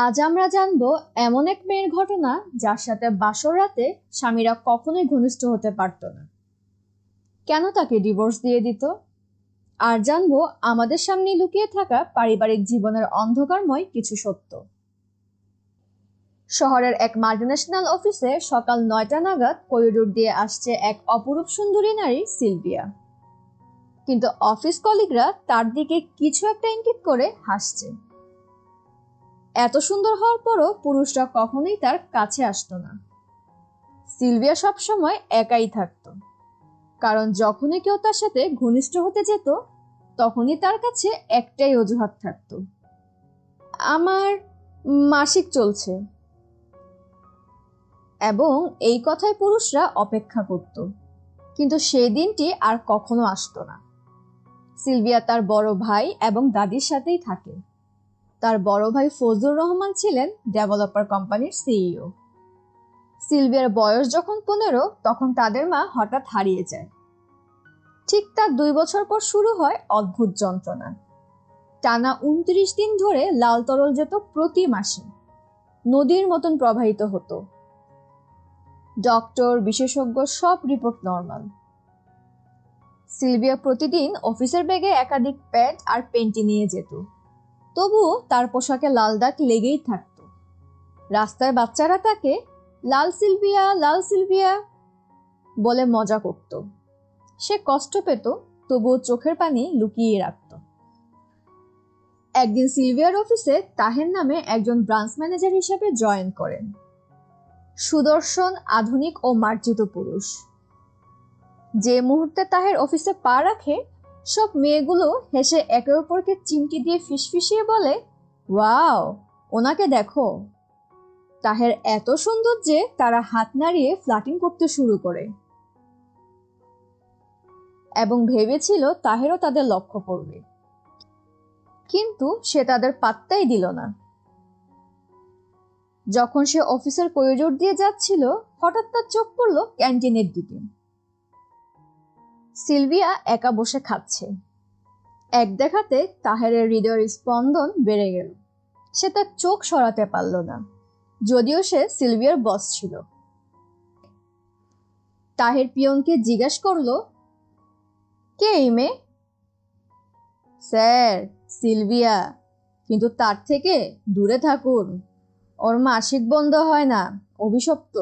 আজ আমরা জানবো এমন এক মেয়ের ঘটনা যার সাথে বাসর রাতে স্বামীরা কখনোই ঘনিষ্ঠ হতে পারত না। কেন তাকে ডিভোর্স দিয়ে দিত? আর জানবো আমাদের সামনে লুকিয়ে থাকা পারিবারিক জীবনের অন্ধকারময় কিছু সত্য। শহরের এক মাল্টিন্যাশনাল অফিসে সকাল 9টা নাগাদ করিডোর দিয়ে আসছে এক অপরূপ সুন্দরী নারী সিলভিয়া। কিন্তু অফিস কলিগরা তার দিকে কিছু একটা ইঙ্গিত করে হাসছে। এত সুন্দর হওয়ার পরও পুরুষরা কখনোই তার কাছে আসতো না। সিলভিয়া সবসময় একাই থাকতো, কারণ যখনই কেউ তার সাথে ঘনিষ্ঠ হতে যেত তখনই তার কাছে একটাই অজুহাত থাকতো, আমার মাসিক চলছে। এবং এই কথায় পুরুষরা অপেক্ষা করত, কিন্তু সেই দিনটি আর কখনো আসতো না। সিলভিয়া তার বড় ভাই এবং দাদির সাথেই থাকে। তার বড় ভাই ফজলুর রহমান ছিলেন ডেভেলপার কোম্পানির সিইও। সিলভিয়ার বয়স যখন 15 তখন তাদের মা হঠাৎ হারিয়ে যায়। ঠিক তার 2 বছর পর শুরু হয় অদ্ভুত যন্ত্রণা। টানা 29 দিন ধরে লাল তরল যেত প্রতি মাসে, নদীর মতন প্রবাহিত হতো। ডক্টর, বিশেষজ্ঞ সব রিপোর্ট নরমাল। সিলভিয়া প্রতিদিন অফিসের ব্যাগে একাধিক প্যাড আর পেন্টি নিয়ে যেত, তবুও তার পোশাকে লাল দাগ লেগেই থাকতো। রাস্তার বাচ্চারা তাকে লাল সিলভিয়া, লাল সিলভিয়া বলে মজা করত। সে কষ্ট পেত, তবুও চোখের পানি লুকিয়ে রাখত। একদিন সিলভিয়ার অফিসে তাহের নামে একজন ব্রাঞ্চ ম্যানেজার হিসেবে জয়েন করেন। সুদর্শন, আধুনিক ও মার্জিত পুরুষ। যে মুহূর্তে তাহের অফিসে পা রাখে সব মেয়েগুলো হেসে একে অপরকে চিমটি দিয়ে ফিসফিসিয়ে বলে, ওয়াও, ওনাকে দেখো। তাহের এত সুন্দর যে তারা হাত নাড়িয়ে ফ্লার্টিং করতে শুরু করে এবং ভেবেছিল তাহেরও তাদের লক্ষ্য করবে, কিন্তু সে তাদের পাত্তাই দিল না। যখন সে অফিসের করিডোর দিয়ে যাচ্ছিল হঠাৎ তার চোখ পড়ল ক্যান্টিনের দিকে। সিলভিয়া একা বসে খাচ্ছে। এক দেখাতে তাহেরের হৃদয়ের স্পন্দন বেড়ে গেল। সে তার চোখ সরাতে পারল না, যদিও সে সিলভিয়ার বস ছিল। তাহের পিয়নকে জিজ্ঞাসা করলো, কে এই মেয়ে? স্যার, সিলভিয়া, কিন্তু তার থেকে দূরে থাকুন, ওর মাসিক বন্ধ হয় না, অভিশপ্ত।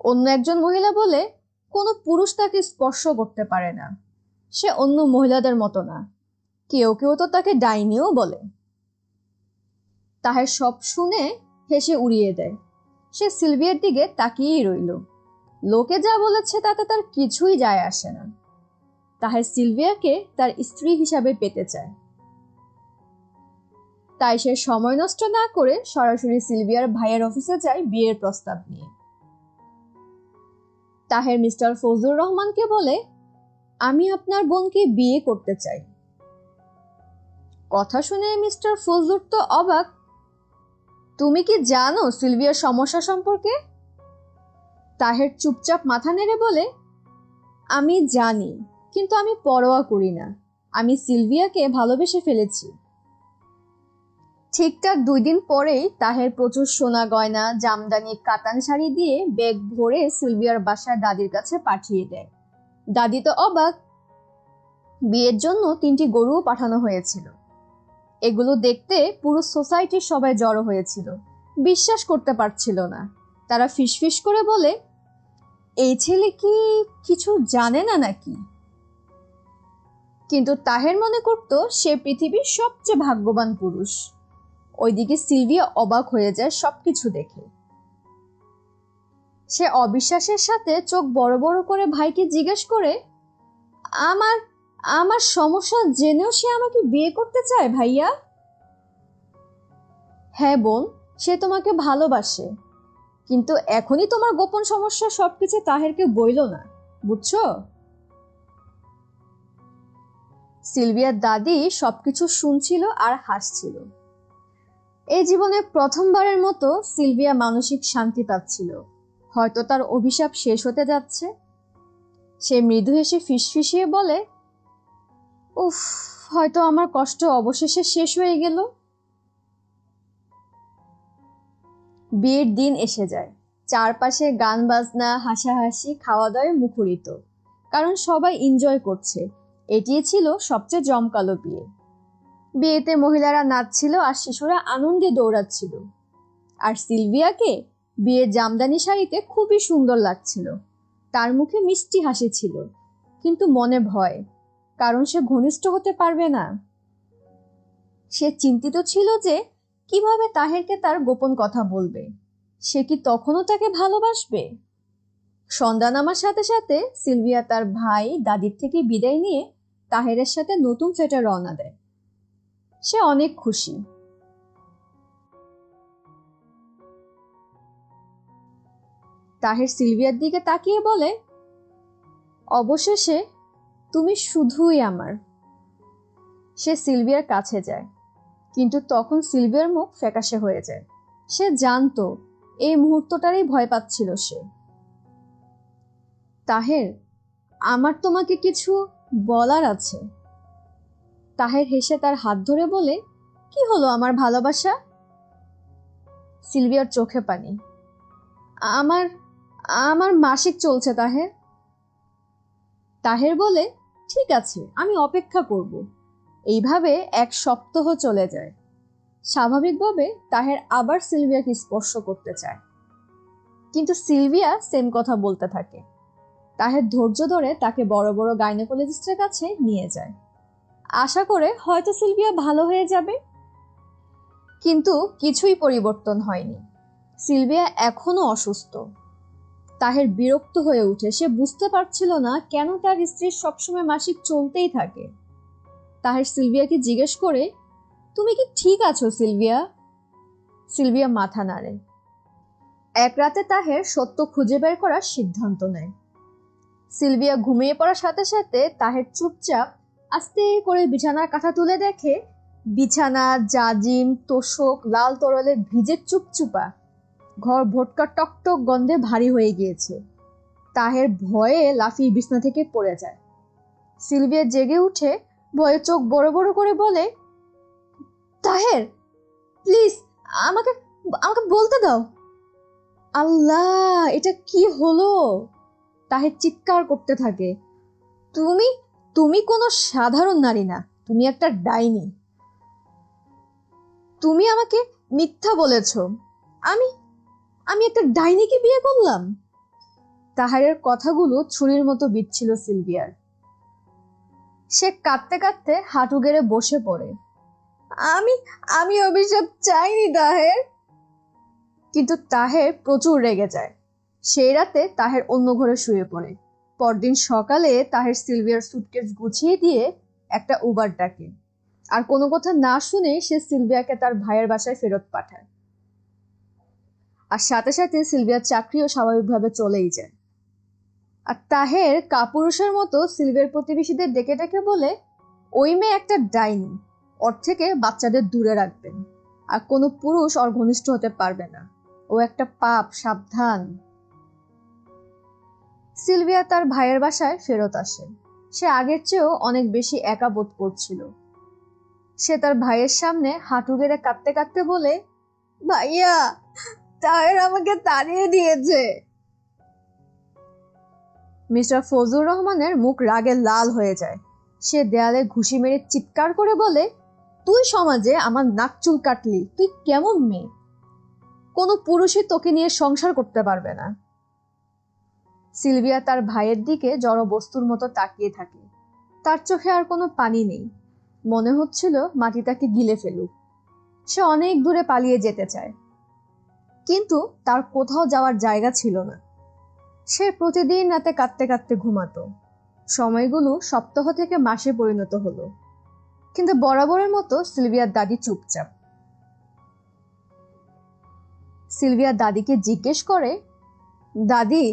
অন্য একজন মহিলা বলে, কোনো পুরুষ তাকে স্পর্শ করতে পারে না, সে অন্য মহিলাদের মতো না, কেউ কেউ তো তাকে ডাইনিও বলে। তাহের সব শুনে হেসে উড়িয়ে দেয়। সে সিলভিয়ার দিকে তাকিয়েই রইল। লোকে যা বলেছে তাতে তার কিছুই যায় আসে না। তাহের সিলভিয়াকে তার স্ত্রী হিসাবে পেতে চায়। তাই সে সময় নষ্ট না করে সরাসরি সিলভিয়ার ভাইয়ের অফিসে যায় বিয়ের প্রস্তাব নিয়ে। তাহের মিস্টার ফজলুর রহমানকে বলে, আমি আপনার বোনকে বিয়ে করতে চাই। কথা শুনে মিস্টার ফজলুর তো অবাক। তুমি কি জানো সিলভিয়ার সমস্যা সম্পর্কে? তাহের চুপচাপ মাথা নেড়ে বলে, আমি জানি, কিন্তু আমি পরোয়া করি না, আমি সিলভিয়াকে ভালোবেসে ফেলেছি। ঠিকঠাক 2 দিন পরেই তাহের প্রচুর সোনা গয়না, জামদানি, কাতান শাড়ি দিয়ে ব্যাগ ভরে সিলভিয়ার বাসায় দাদির কাছে পাঠিয়ে দেয়। দাদি তো অবাক। বিয়ের জন্য 3টি গরুও পাঠানো হয়েছিল। এগুলো দেখতে পুরো সোসাইটির সবাই জড়ো হয়েছিল, বিশ্বাস করতে পারছিল না। তারা ফিসফিস করে বলে, এই ছেলে কি কিছু জানে না নাকি? কিন্তু তাহের মনে করত সে পৃথিবীর সবচেয়ে ভাগ্যবান পুরুষ। ওইদিকে সিলভিয়া অবাক হয়ে যায় সবকিছু দেখে। সে অবিশ্বাসের সাথে চোখ বড় বড় করে ভাইকে জিজ্ঞেস করে, আমার আমার সমস্যা জেনেও সে আমাকে বিয়ে করতে চায় ভাইয়া? হ্যাঁ বোন, সে তোমাকে ভালোবাসে, কিন্তু এখনই তোমার গোপন সমস্যা সবকিছু তাহেরকে বইল না, বুঝছো? সিলভিয়ার দাদি সবকিছু শুনছিল আর হাসছিল। এই জীবনে প্রথমবারের মতো সিলভিয়া মানসিক শান্তি পাচ্ছিল। হয়তো তার অভিশাপ শেষ হতে যাচ্ছে। সে মৃদু হেসে ফিসফিসিয়ে বলে, উফ, হয়তো আমার কষ্ট অবশেষে শেষ হয়ে গেল। বিয়ের দিন এসে যায়। চারপাশে গান বাজনা, হাসাহাসি, খাওয়া দাওয়ায় মুখরিত, কারণ সবাই এনজয় করছে। এটিই ছিল সবচেয়ে জমকালো বিয়ে। বিয়েতে মহিলারা নাচছিল আর শিশুরা আনন্দে দৌড়াচ্ছিল। আর সিলভিয়াকে বিয়ের জামদানি শাড়িতে খুবই সুন্দর লাগছিল। তার মুখে মিষ্টি হাসি ছিল, কিন্তু মনে ভয়, কারণ সে ঘনিষ্ঠ হতে পারবে না। সে চিন্তিত ছিল যে কিভাবে তাহেরকে তার গোপন কথা বলবে। সে কি তখনও তাকে ভালোবাসবে? সন্ধ্যা নামার সাথে সাথে সিলভিয়া তার ভাই দাদির থেকে বিদায় নিয়ে তাহেরের সাথে নতুন ফ্ল্যাটে রওনা দেয়। সে অনেক খুশি। তাহের সিলভিয়ার দিকে তাকিয়ে বলে, অবশেষে তুমি শুধুই আমার। সে সিলভিয়ার কাছে যায়, কিন্তু তখন সিলভিয়ার মুখ ফ্যাকাশে হয়ে যায়। সে জানতো এই মুহূর্তটারই ভয় পাচ্ছিল সে। তাহের, আমার তোমাকে কিছু বলার আছে। তাহের হেসে তার হাত ধরে বলে, কি হলো আমার ভালোবাসা? সিলভিয়ার চোখে পানি। আমার আমার মাসিক চলছে তাহের। তাহের বলে, ঠিক আছে, আমি অপেক্ষা করব। এইভাবে 1 সপ্তাহ চলে যায়। স্বাভাবিকভাবে তাহের আবার সিলভিয়াকে স্পর্শ করতে চায়, কিন্তু সিলভিয়া সেম কথা বলতে থাকে। তাহের ধৈর্য ধরে তাকে বড় বড় গাইনোকোলজিস্টের কাছে নিয়ে যায়, আশা করে হয়তো সিলভিয়া ভালো হয়ে যাবে। কিন্তু কিছুই পরিবর্তন হয়নি। সিলভিয়া এখনো অসুস্থ। তাহের বিরক্ত হয়ে উঠে। সে বুঝতে পারছিল না কেন তার স্ত্রীর সবসময় মাসিক চলতেই থাকে। তাহের সিলভিয়াকে জিজ্ঞেস করে, তুমি কি ঠিক আছো সিলভিয়া? সিলভিয়া মাথা নাড়ে। এক রাতে তাহের সত্য খুঁজে বের করার সিদ্ধান্ত নেয়। সিলভিয়া ঘুমিয়ে পড়ার সাথে সাথে তাহের চুপচাপ আস্তে করে বিছানার কাঁথা তুলে দেখে বিছানা, জাজিম, তোশক লাল তরলে ভিজে চুপচুপা। ঘর ভোটকা টকটক গন্ধে ভারী হয়ে গিয়েছে। তাহের ভয়ে লাফিয়ে বিছানা থেকে পড়ে যায়। সিলভিয়া জেগে উঠে ভয়ে চোখ বড় বড় করে বলে, তাহের, প্লিজ আমাকে আমাকে বলতে দাও। আল্লাহ, এটা কি হলো? তাহের চিৎকার করতে থাকে, তুমি তুমি কোনো সাধারণ নারী না, তুমি একটা ডাইনি। তুমি আমাকে মিথ্যা বলেছ। আমি আমি একটা ডাইনিকে বিয়ে করলাম। তাহেরের কথাগুলো ছুরির মতো বিচ্ছিল সিলভিয়ার। সে কাঁদতে কাঁদতে হাঁটু গেড়ে বসে পড়ে। আমি আমি অভিশাপ চাইনি তাহের। কিন্তু তাহের প্রচুর রেগে যায়। সেই রাতে তাহের অন্য ঘরে শুয়ে পড়ে। পরদিন সকালে তাহের সিলভিয়ার সুটকেস গুছিয়ে দিয়ে একটা উবার ডাকে, আর কোনো কথা না শুনে সে সিলভিয়াকে তার ভাইয়ের বাসায় ফেরত পাঠায়। আর সাথে সাথে সিলভিয়ার চাকরিও স্বাভাবিকভাবে চলেই যায়। আর তাহের কাপুরুষের মতো সিলভিয়ার প্রতিবেশীদের ডেকে ডেকে বলে, ওই মেয়ে একটা ডাইনি, ওর থেকে বাচ্চাদের দূরে রাখবেন, আর কোনো পুরুষ ওর ঘনিষ্ঠ হতে পারবে না, ও একটা পাপ, সাবধান। সিলভিয়া তার ভাইয়ের বাসায় ফেরত আসে। সে আগের চেয়েও অনেক বেশি একা বোধ করছিল। সে তার ভাইয়ের সামনে হাঁটু গেড়ে কাঁদতে কাঁদতে বলে, ভাইয়া, তাহের আমাকে তাড়িয়ে দিয়েছে। মিস্টার ফজলুর রহমানের মুখ রাগে লাল হয়ে যায়। সে দেয়ালে ঘুষি মেরে চিৎকার করে বলে, তুই সমাজে আমার নাক চুল কাটলি, তুই কেমন মেয়ে? কোনো পুরুষই তোকে নিয়ে সংসার করতে পারবে না। সিলভিয়া তার ভাইয়ের দিকে জড় বস্তুর মতো তাকিয়ে থাকে। তার চোখে আর কোনো পানি নেই। মনে হচ্ছিল মাটি তাকে গিলে ফেলুক। সে অনেক দূরে পালিয়ে যেতে চায়, কিন্তু তার কোথাও যাওয়ার জায়গা ছিল না। সে প্রতিদিন রাতে কাঁদতে কাঁদতে ঘুমাতো। সময়গুলো সপ্তাহ থেকে মাসে পরিণত হলো, কিন্তু বরাবরের মতো সিলভিয়ার দাদি চুপচাপ। সিলভিয়ার দাদিকে জিজ্ঞেস করে, দাদি,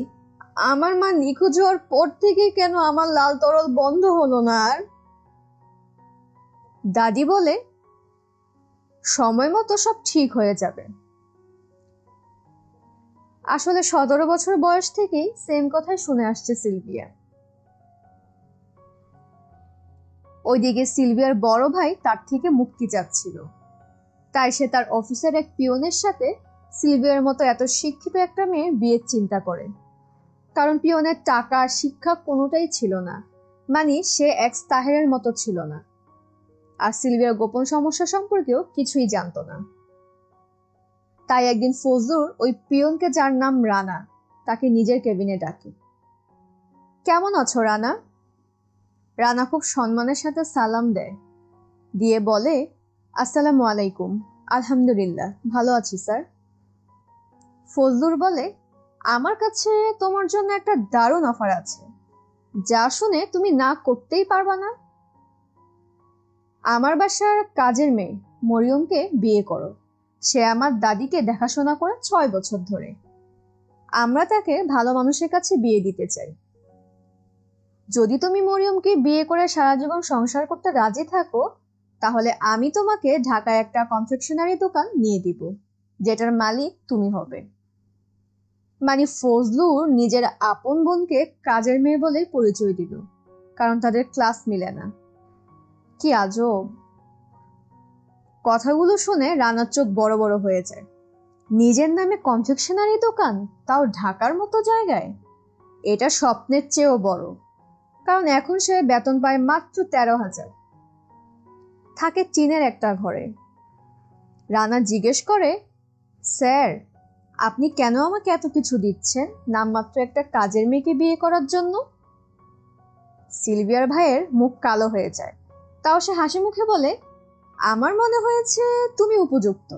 আমার মা নিখোঁজ হওয়ার পর থেকে কেন আমার লাল তরল বন্ধ হলো না আর? দাদি বলে, সময় মতো সব ঠিক হয়ে যাবে। আসলে 17 বছর বয়স থেকেই সেম কথাই শুনে আসছে সিলভিয়া। ওইদিকে সিলভিয়ার বড় ভাই তার থেকে মুক্তি চাচ্ছিল, তাই সে তার অফিসের এক পিয়নের সাথে সিলভিয়ার মতো এত শিক্ষিত একটা মেয়ে বিয়ের চিন্তা করে, কারণ পিয়নের টাকা শিক্ষা কোনোটাই ছিল না, মানে সে এক্স তাহেরের মতো ছিল না। আর সিলভিয়ার গোপন সমস্যা সম্পর্কেও কিছুই জানতো না। তাই একদিন ফজলুর ওই পিয়নকে, যার নাম রানা, তাকে নিজের কেবিনে ডাকে। কেমন আছো রানা? রানা খুব সম্মানের সাথে সালাম দেয়, দিয়ে বলে, আসসালামু আলাইকুম। আলহামদুলিল্লাহ, ভালো আছি স্যার। ফজলুর বলে, আমার কাছে তোমার জন্য একটা দারুণ অফার আছে, যা শুনে তুমি না করতেই পারবা না। আমার বাসার কাজের মেয়ে মরিয়মকে বিয়ে করো। সে আমার দাদিকে দেখাশোনা করে 6 বছর ধরে। আমরা তাকে ভালো মানুষের কাছে বিয়ে দিতে চাই। যদি তুমি মরিয়মকে বিয়ে করে সারা জীবন সংসার করতে রাজি থাকো, তাহলে আমি তোমাকে ঢাকায় একটা কনফেকশনারি দোকান নিয়ে দিব, যেটার মালিক তুমি হবে। মানে ফজলুর নিজের আপন বোনকে কাজের মেয়ে বলে পরিচয় দিল, কারণ তাদের ক্লাস মিলে না। কি আজব! কথাগুলো শুনে রানার চোখ বড় বড় হয়ে যায়। নিজের নামে কনফেকশনারি দোকান, তাও ঢাকার মতো জায়গায়! এটা স্বপ্নের চেয়েও বড়, কারণ এখন সে বেতন পায় মাত্র 13,000, থাকে টিনের একটা ঘরে। রানা জিজ্ঞেস করে, স্যার, আপনি কেন আমাকে এত কিছু দিচ্ছেন নামমাত্র একটা কাজের মেয়েকে বিয়ে করার জন্য? সিলভিয়ার ভাইয়ের মুখ কালো হয়ে যায়, তাও সে হাসি মুখে বলে, আমার মনে হয়েছে তুমি উপযুক্ত,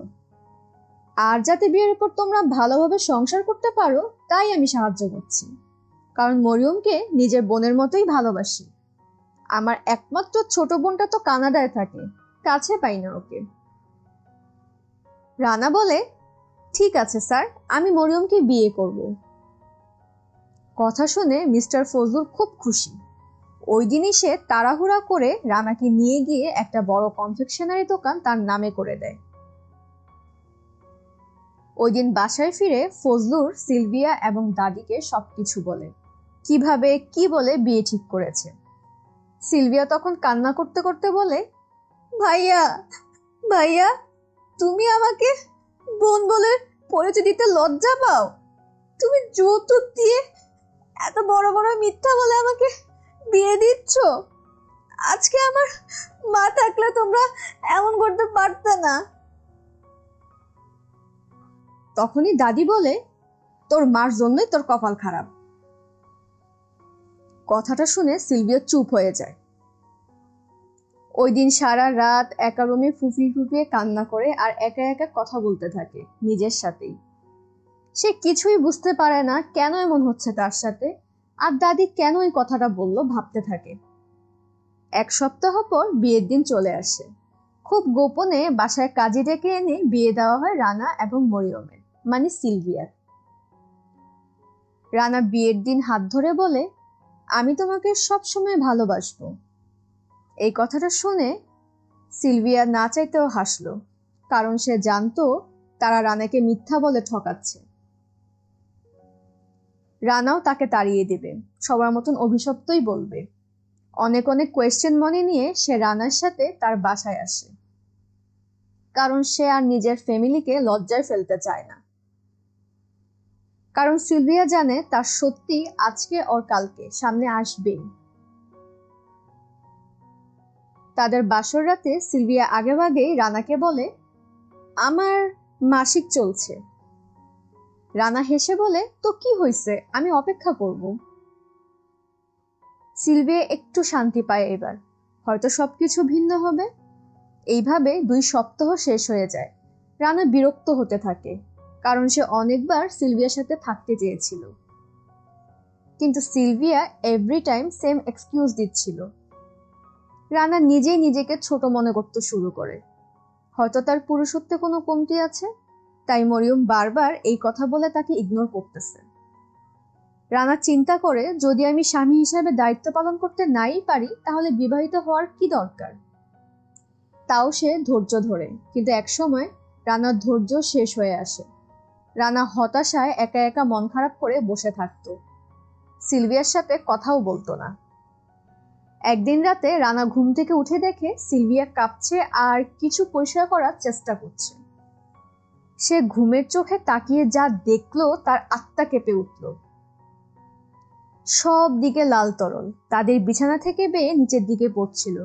আর যাতে বিয়ের পর তোমরা ভালোভাবে সংসার করতে পারো তাই আমি সাহায্য করছি। কারণ মরিয়মকে নিজের বোনের মতোই ভালোবাসি। আমার একমাত্র ছোট বোনটা তো কানাডায় থাকে, কাছে পাই না ওকে। রানা বলে, ঠিক আছে স্যার, আমি মরিয়মকে বিয়ে করব। কথা শুনে মিস্টার ফজলুর খুব খুশি। ওই দিনই সে তাড়াহুড়া করে রানাকে নিয়ে গিয়ে একটা বড় কনফেকশনারি দোকান তার নামে করে দেয়। ওই দিন বাসায় ফিরে ফজলুর সিলভিয়া এবং দাদিকে সবকিছু বলে, কিভাবে কি বলে বিয়ে ঠিক করেছে। সিলভিয়া তখন কান্না করতে করতে বলে, ভাইয়া, ভাইয়া, তুমি আমাকে বোন বলে পরিচয় দিতে লজ্জা পাও? তুমি যৌতুক দিয়ে এত বড় বড় মিথ্যা বলে আমাকে বিয়ে দিচ্ছ। আজকে আমার মা থাকলে তোমরা এমন করতে পারতে না। তখনই দাদি বলে, তোর মার জন্যই তোর কপাল খারাপ। কথাটা শুনে সিলভিয়া চুপ হয়ে যায়। ওই দিন সারা রাত একা রুমে ফুপিয়ে ফুপিয়ে কান্না করে আর একা একা কথা বলতে থাকে নিজের সাথেই। সে কিছুই বুঝতে পারে না কেন এমন হচ্ছে তার সাথে, আর দাদি কেন এই কথাটা বলল ভাবতে থাকে। 1 সপ্তাহ পর বিয়ের দিন চলে আসে। খুব গোপনে বাসায় কাজে ডেকে এনে বিয়ে দেওয়া হয় রানা এবং মরিয়মের, মানে সিলভিয়ার। রানা বিয়ের দিন হাত ধরে বলে, আমি তোমাকে সব সময় ভালোবাসবো। এই কথাটা শুনে সিলভিয়া না চাইতেও হাসলো, কারণ সে জানতো তারা রানাকে মিথ্যা বলে ঠকাচ্ছে। রানাও তাকে তাড়িয়ে দেবে, সবার মতন অভিশপ্তই বলবে। অনেক অনেক কোয়েশ্চেন মনে নিয়ে সে রানার সাথে তার বাসায় আসে, কারণ সে আর নিজের ফ্যামিলিকে লজ্জায় ফেলতে চায় না। কারণ সিলভিয়া জানে তার সত্যি আজকে ওর কালকে সামনে আসবেই। তাদের বাসর রাতে সিলভিয়া আগেভাগেই রানাকে বলে, আমার মাসিক চলছে। রানা হেসে বলে, তো কি হয়েছে, আমি অপেক্ষা করব। সিলভিয়া একটু শান্তি পায় এবার, হয়তো সবকিছু ভিন্ন হবে। এইভাবে 2 সপ্তাহ শেষ হয়ে যায়। রানা বিরক্ত হতে থাকে, কারণ সে অনেকবার সিলভিয়ার সাথে থাকতে চেয়েছিল, কিন্তু Sylvia every time same excuse দিচ্ছিল। রানা নিজেই নিজেকে ছোট মনে করতে শুরু করে, হয়তো তার পুরুষত্বে কোনো কমতি আছে, তাই মরিয়ম বারবার এই কথা বলে তাকে ইগনোর করতেছে। রানা চিন্তা করে, যদি আমি স্বামী হিসাবে দায়িত্ব পালন করতে নাই পারি তাহলে বিবাহিত হওয়ার কি দরকার। তাও সে ধৈর্য ধরে, কিন্তু একসময় রানার ধৈর্য শেষ হয়ে আসে। রানা হতাশায় একা একা মন খারাপ করে বসে থাকতো, সিলভিয়ার সাথে কথাও বলতো না। একদিন রাতে রানা ঘুম থেকে উঠে দেখে সিলভিয়া কাঁপছে আর কিছু পরিষ্কার করার চেষ্টা করছে। সে ঘুমের চোখে তাকিয়ে যা দেখলো তার আত্মা কেঁপে উঠল। সব দিকে লাল তরল তাদের বিছানা থেকে বেয়ে নিচের দিকে পড়ছিল,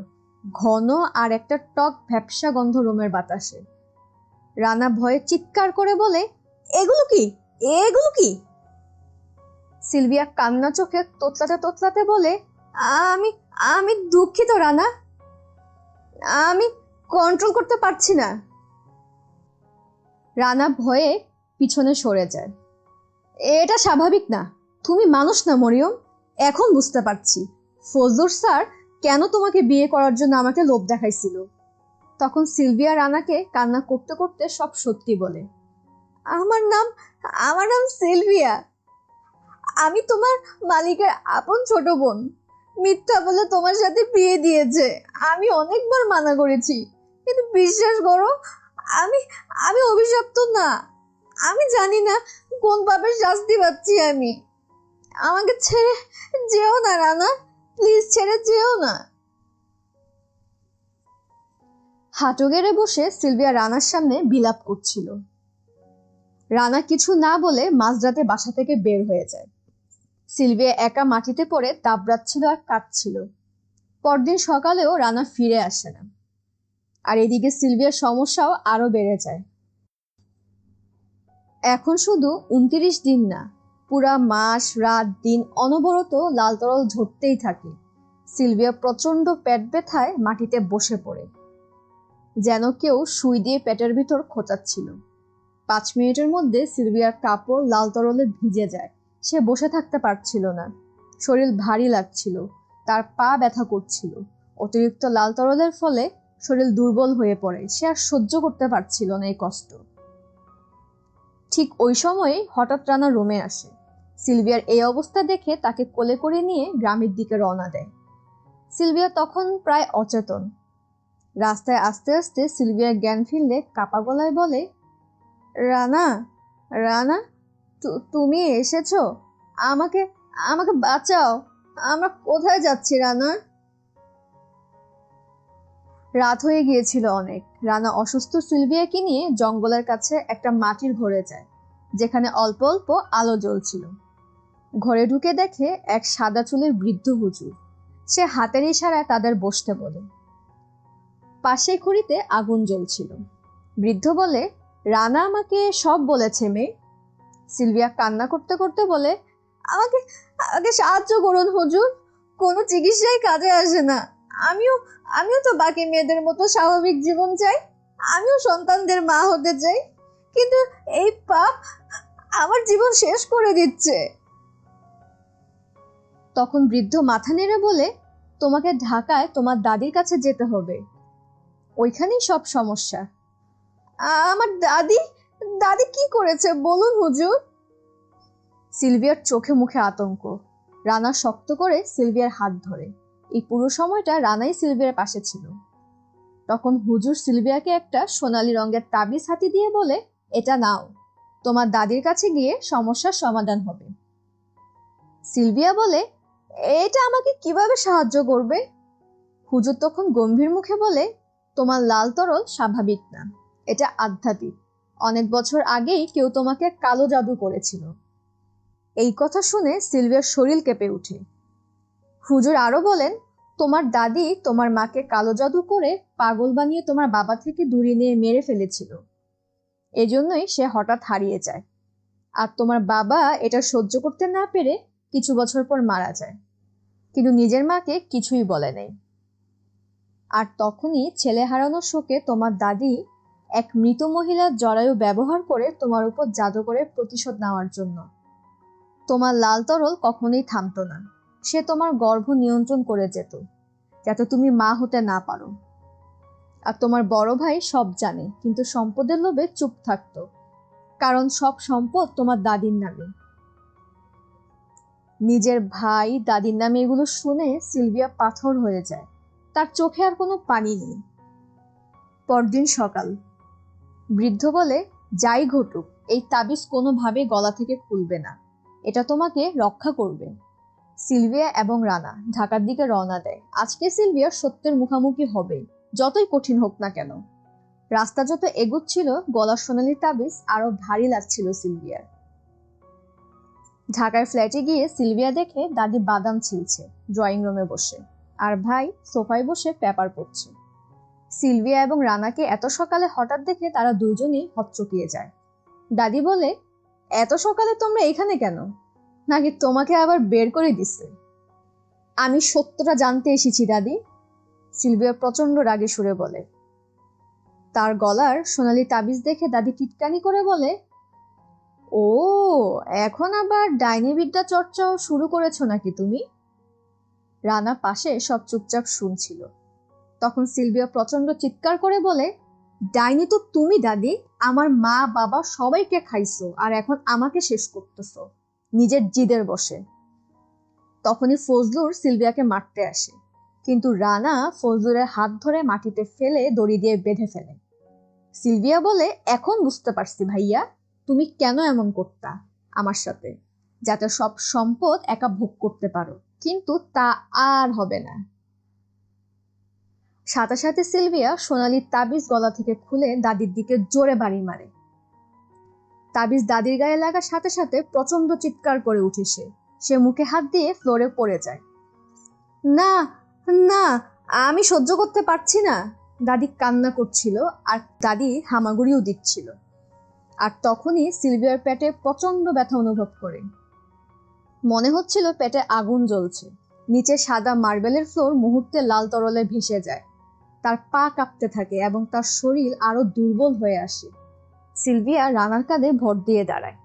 ঘন আর একটা টক ভ্যাপসা গন্ধ রুমের বাতাসে। রানা ভয়ে চিৎকার করে বলে, এগুলো কি, এগুলো কি? সিলভিয়া কান্না চোখে তোতলাতে তোতলাতে বলে, আমি আমি দুঃখিত রানা, আমি কন্ট্রোল করতে পারছি না। রানা ভয়ে পিছনে সরে যায়। এটা স্বাভাবিক না, তুমি মানুষ না মরিয়ম। এখন বুঝতে পারছি ফজলুর স্যার কেন তোমাকে বিয়ে করার জন্য আমাকে লোভ দেখাইছিল। তখন সিলভিয়া রানাকে কান্না করতে করতে সব সত্যি বলে। আমার নাম সিলভিয়া, আমি তোমার মালিকের আপন ছোট বোন। মিথ্যা বলে তোমার সাথে বিয়ে দিয়েছে। আমি অনেকবার মানা করেছি, কিন্তু বিশ্বাস করো, আমি আমি অভিশপ্ত না। আমি জানি না কোন পাপের শাস্তি পাচ্ছি আমি। আমাকে ছেড়ে যেও না রানা, প্লিজ ছেড়ে যেও না। হাঁটু গেড়ে বসে সিলভিয়া রানার সামনে বিলাপ করছিল। রানা কিছু না বলে মাঝরাতে বাসা থেকে বের হয়ে যায়। সিলভিয়া একা মাটিতে পড়ে দাবড়াচ্ছিল আর কাঁদছিল। পরদিন সকালেও রানা ফিরে আসে না। আর এদিকে সিলভিয়ার সমস্যাও আরো বেড়ে যায়। এখন শুধু 29 দিন না, পুরা মাস রাত দিন অনবরত লাল তরল ঝরতেই থাকে। সিলভিয়া প্রচন্ড পেট ব্যথায় মাটিতে বসে পড়ে, যেন কেউ সুই দিয়ে পেটের ভিতর খোঁচাচ্ছিল। 5 মিনিটের মধ্যে সিলভিয়ার কাপড় লাল তরলে ভিজে যায়। সে বসে থাকতে পারছিল না, শরীর ভারী লাগছিল, তার পা ব্যথা করছিল। অতিরিক্ত লাল তরলের ফলে শরীর দুর্বল হয়ে পড়ে। সে আর সহ্য করতে পারছিল না এই কষ্ট। ঠিক ওই সময়ে হঠাৎ রানা রুমে আসে। সিলভিয়ার এই অবস্থা দেখে তাকে কোলে করে নিয়ে গ্রামের দিকে রওনা দেয়। সিলভিয়া তখন প্রায় অচেতন। রাস্তায় আস্তে আস্তে সিলভিয়ার জ্ঞান ফিরলে কাপা গলায় বলে, রানা, রানা, তুমি এসেছো? আমাকে আমাকে বাঁচাও। আমরা কোথায় যাচ্ছি রানা? রাত হয়ে গিয়েছিল অনেক। রানা অসুস্থ সিলভিয়াকে নিয়ে জঙ্গলের কাছে একটা মাটির ঘরে যায়, যেখানে অল্প অল্প আলো জ্বলছিল। ঘরে ঢুকে দেখে এক সাদা চুলের বৃদ্ধ হুজুর। সে হাতের ইশারায় তাদের বসতে বলে। পাশে খুঁড়িতে আগুন জ্বলছিল। বৃদ্ধ বলে, রানা আমাকে সব বলেছে মেয়ে। সিলভিয়া কান্না করতে করতে বলে, আমাকে আমাকে সাহায্য করুন হুজুর, কোনো চিকিৎসাই কাজে আসে না। আমিও আমিও তো বাকি মেয়েদের মতো স্বাভাবিক জীবন চাই, আমিও সন্তানদের মা হতে চাই, কিন্তু এই পাপ আমার জীবন শেষ করে দিচ্ছে। তখন বৃদ্ধ মাথা নেড়ে বলে, তোমাকে ঢাকায় তোমার দাদির কাছে যেতে হবে, ওইখানেই সব সমস্যা। আমার দাদি দাদি কি করেছে বলুন হুজুর? সিলভিয়ার চোখে মুখে আতঙ্ক। রানা শক্ত করে সিলভিয়ার হাত ধরে। এই পুরো সময়টা রানাই সিলভিয়ার পাশে ছিল। তখন হুজুর সিলভিয়াকে একটা সোনালী রঙের তাবিজ হাতে দিয়ে বলে, এটা নাও, তোমার দাদির কাছে গিয়ে সমস্যার সমাধান হবে। সিলভিয়া বলে, এটা আমাকে কিভাবে সাহায্য করবে? হুজুর তখন গম্ভীর মুখে বলে, তোমার লাল তরল স্বাভাবিক না, এটা আধ্যাত্মিক। অনেক বছর আগেই কেউ তোমাকে কালো জাদু করেছিল। এই কথা শুনে সিলভিয়ার শরীর কেঁপে ওঠে। হুজুর আরো বলেন, তোমার দাদি তোমার মাকে কালো জাদু করে পাগল বানিয়ে তোমার বাবা থেকে দূরে নিয়ে মেরে ফেলেছিল। এজন্যই সে হঠাৎ হারিয়ে যায়। আর তোমার বাবা এটা সহ্য করতে না পেরে কিছু বছর পর মারা যায়, কিন্তু নিজের মাকে কিছুই বলে নাই। আর তখনই ছেলে হারানোর শোকে তোমার দাদি এক মৃত মহিলার জরায়ু ব্যবহার করে তোমার উপর জাদু করে প্রতিশোধ নেওয়ার জন্য। তোমার লাল তরল কখনোই থামতো না। সে তোমার গর্ভ নিয়ন্ত্রণ করে যেত, যাতে তুমি মা হতে না পারো। আর তোমার বড় ভাই সব জানে, কিন্তু সম্পদের লোভে চুপ থাকতো, কারণ সব সম্পদ তোমার দাদির নামে। নিজের ভাই দাদির নামে এগুলো শুনে সিলভিয়া পাথর হয়ে যায়। তার চোখে আর কোনো পানি নেই। পরদিন সকাল। বৃদ্ধ বলে, যাই ঘটুক এই তাবিজ কোনোভাবে গলা থেকে খুলবে না, এটা তোমাকে রক্ষা করবে। সিলভিয়া এবং রানা ঢাকার দিকে রওনা দেয়। আজকে সিলভিয়া সত্যের মুখোমুখি হবে, যতই কঠিন হোক না কেন। রাস্তা যত এগুচ্ছিল গলার সোনালি তাবিজ আরো ভারী লাগছিল সিলভিয়ার। ঢাকার ফ্ল্যাটে গিয়ে সিলভিয়া দেখে দাদি বাদাম ছিলছে ড্রয়িং রুমে বসে, আর ভাই সোফায় বসে পেপার পড়ছে। সিলভিয়া এবং রানাকে এত সকালে হঠাৎ দেখে তারা দুজনেই হকচকিয়ে যায়। দাদি বলে, এত সকালে তোমরা এখানে কেন? নাকি তোমাকে আবার বের করে দিছে? আমি সত্যটা জানতে এসেছি দাদি, সিলভিয়া প্রচন্ড রাগে সুরে বলে। তার গলার সোনালি তাবিজ দেখে দাদি টিটকানি করে বলে, ও এখন আবার ডাইনি বিদ্যা চর্চাও শুরু করেছো নাকি তুমি? রানা পাশে সব চুপচাপ শুনছিল। তখন সিলভিয়া প্রচন্ড চিৎকার করে বলে, ডাইনি তো তুমি দাদি, আমার মা বাবা সবাইকে খাইছো আর এখন আমাকে শেষ করতেছো নিজের জিদের বসে। তখনই ফজলুর সিলভিয়াকে মারতে আসে, কিন্তু রানা ফজলুরের হাত ধরে মাটিতে ফেলে দড়ি দিয়ে বেঁধে ফেলে। সিলভিয়া বলে, এখন বুঝতে পারছি ভাইয়া তুমি কেন এমন করতা আমার সাথে, যাতে সব সম্পদ একা ভোগ করতে পারো, কিন্তু তা আর হবে না। সাথে সাথে সিলভিয়া সোনালি তাবিজ গলা থেকে খুলে দাদির দিকে জোরে বাড়ি মারে। তাবিজ দাদির গায়ে লাগার সাথে সাথে প্রচন্ড চিৎকার করে উঠে সে মুখে হাত দিয়ে ফ্লোরে পড়ে যায়। না না, আমি সহ্য করতে পারছি না, দাদি কান্না করছিল আর দাদি হামাগুড়িও দিচ্ছিল। আর তখনই সিলভিয়ার পেটে প্রচন্ড ব্যথা অনুভব করে। মনে হচ্ছিল পেটে আগুন জ্বলছে। নিচে সাদা মার্বেলের ফ্লোর মুহূর্তে লাল তরলে ভেসে যায়। তার পা কাঁপতে থাকে এবং তার শরীর আরো দুর্বল হয়ে আসে। সিলভিয়া রানার কাঁধে ভর দিয়ে দাঁড়ায়।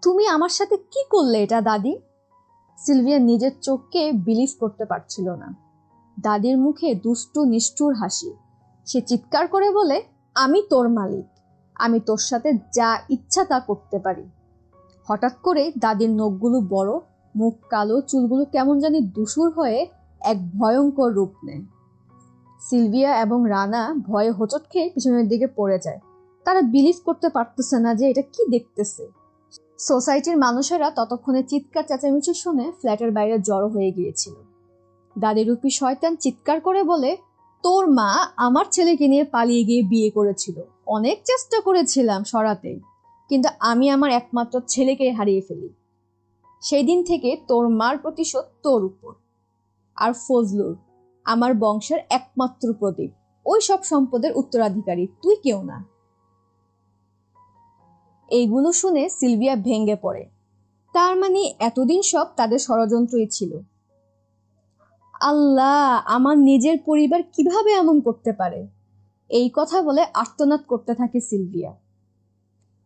তুমি আমার সাথে কি করলে এটা দাদি? সিলভিয়া নিজের চোখকে বিলিভ করতে পারছিল না। দাদির মুখে দুষ্টু নিষ্ঠুর হাসি। সে চিৎকার করে বলে, আমি তোর মালিক, আমি তোর সাথে যা ইচ্ছা তা করতে পারি। হঠাৎ করে দাদির নখগুলো বড়, মুখ কালো, চুলগুলো কেমন জানি ধূসর হয়ে এক ভয়ঙ্কর রূপ নেয়। সিলভিয়া এবং রানা ভয়ে হোঁচট খেয়ে পিছনের দিকে পড়ে যায়। তারা বিলিভ করতে পারতেছে না যে এটা কি দেখতেছে। সোসাইটির মানুষেরা ততক্ষণে চিৎকার চেঁচামেচি শুনে ফ্ল্যাটের বাইরে জড়ো হয়ে গিয়েছিল। দাদিরূপী শয়তান চিৎকার করে বলে, তোর মা আমার ছেলেকে নিয়ে পালিয়ে গিয়ে বিয়ে করেছিল, অনেক চেষ্টা করেছিলাম সরাতে, কিন্তু আমি আমার একমাত্র ছেলেকে হারিয়ে ফেলি। সেই দিন থেকে তোর মার প্রতিশোধ তোর উপর। আর ফজলুর আমার বংশের একমাত্র প্রদীপ, ওই সব সম্পদের উত্তরাধিকারী তুই কেউ না। এইগুলো শুনে সিলভিয়া ভেঙে পড়ে। তার মানে এতদিন সব তাদের ষড়যন্ত্রই ছিল। আল্লাহ, আমার নিজের পরিবার কিভাবে এমন করতে পারে? এই কথা বলে আর্তনাদ করতে থাকে সিলভিয়া।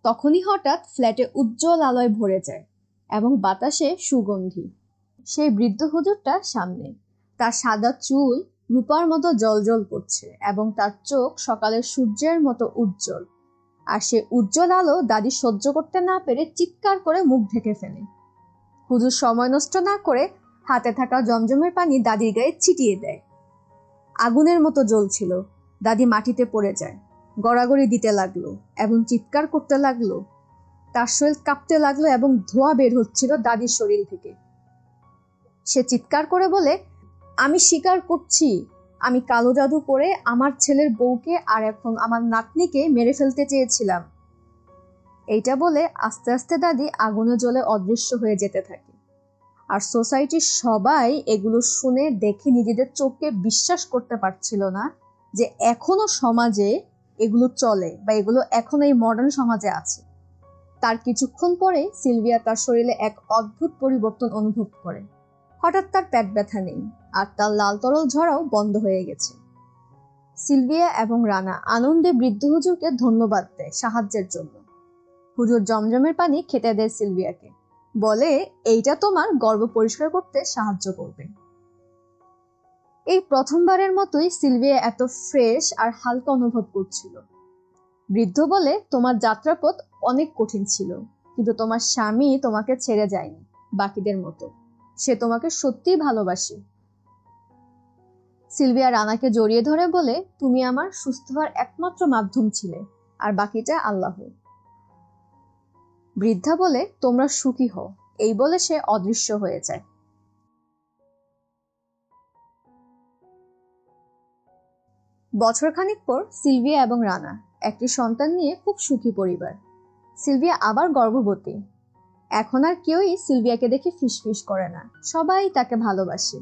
তখনই হঠাৎ ফ্ল্যাটে উজ্জ্বল আলোয় ভরে যায় এবং বাতাসে সুগন্ধি। সেই বৃদ্ধ হুজুরটা সামনে, তার সাদা চুল রূপার মতো জ্বলজ্বল করছে এবং তার চোখ সকালের সূর্যের মতো উজ্জ্বল। আর সে উজ্জ্বল আলো দাদি সহ্য করতে না পেরে চিৎকার করে মুখ ঢেকে ফেলে। হুজুর সময় নষ্ট না করে হাতে থাকা জমজমের পানি দাদির গায়ে ছিটিয়ে দেয়। আগুনের মতো জ্বলছিল। দাদি মাটিতে পড়ে যায়, গড়াগড়ি দিতে লাগলো এবং চিৎকার করতে লাগলো। তার শরীর কাঁপতে লাগলো এবং ধোঁয়া বের হচ্ছিল দাদির শরীর থেকে। সে চিৎকার করে বলে, আমি স্বীকার করছি, আমি কালো জাদু করে আমার ছেলের বউকে আর এখন আমার নাতনিকে মেরে ফেলতে চেয়েছিলাম। এইটা বলে আস্তে আস্তে দাদি আগুনে জ্বলে অদৃশ্য হয়ে যেতে থাকে। আর সোসাইটির সবাই এগুলো শুনে দেখে নিজেদের চোখকে বিশ্বাস করতে পারছিল না যে এখনো সমাজে এগুলো চলে বা এগুলো এখন এই মডার্ন সমাজে আছে। তার কিছুক্ষণ পরে সিলভিয়া তার শরীরে এক অদ্ভুত পরিবর্তন অনুভব করে। হঠাৎ তার পেট ব্যথা নেই আর তার লাল তরল ঝরাও বন্ধ হয়ে গেছে। সিলভিয়া এবং রানা আনন্দে বৃদ্ধ হুজুরকে ধন্যবাদ দেয় সাহায্যের জন্য। হুজুর জমজমের পানি খেতে দেয় সিলভিয়াকে, বলে এইটা তোমার গর্ভ পরিষ্কার করতে সাহায্য করবে। এই প্রথমবারের মতোই সিলভিয়া এত ফ্রেশ আর হালকা অনুভব করছিল। বৃদ্ধ বলে, তোমার যাত্রাপথ অনেক কঠিন ছিল, কিন্তু তোমার স্বামী তোমাকে ছেড়ে যায়নি বাকিদের মতো, সে তোমাকে সত্যিই ভালোবাসে। সিলভিয়া রানাকে জড়িয়ে ধরে বলে, তুমি আমার সুস্থ হওয়ার একমাত্র মাধ্যম ছিলে, আর বাকিটা আল্লাহ। বৃদ্ধা বলে, তোমরা সুখী হও, এই বলে সে অদৃশ্য হয়ে যায়। বছরখানেক পর সিলভিয়া এবং রানা একটি সন্তান নিয়ে খুব সুখী পরিবার। সিলভিয়া আবার গর্ভবতী। এখন আর কেউই সিলভিয়াকে দেখে ফিসফিস করে না, সবাই তাকে ভালোবাসে।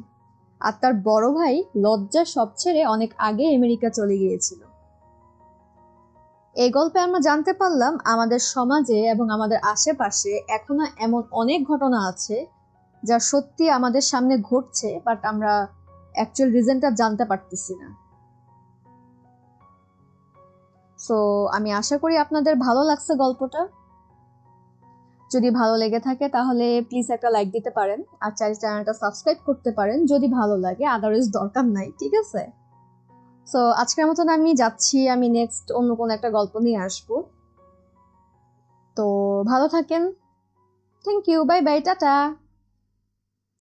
আর তার বড় ভাই লজ্জা সব ছেড়ে অনেক আগে আমেরিকা চলে গিয়েছিল। এই গল্পে আমরা জানতে পারলাম আমাদের সমাজে এবং আমাদের আশেপাশে এখনো এমন অনেক ঘটনা আছে যা সত্যি আমাদের সামনে ঘটছে, বাট আমরা অ্যাকচুয়াল রিজনটা জানতে পারতেছি না। সো আমি আশা করি আপনাদের ভালো লাগছে গল্পটা। যদি ভালো লেগে থাকে তাহলে প্লিজ একটা লাইক দিতে পারেন, আর চাইলে চ্যানেলটা সাবস্ক্রাইব করতে পারেন যদি ভালো লাগে, আদারওয়াইজ দরকার নাই, ঠিক আছে? সো আজকের মতন আমি যাচ্ছি, আমি নেক্সট অন্য কোনো একটা গল্প নিয়ে আসবো। তো ভালো থাকেন। Thank you, bye bye, tata.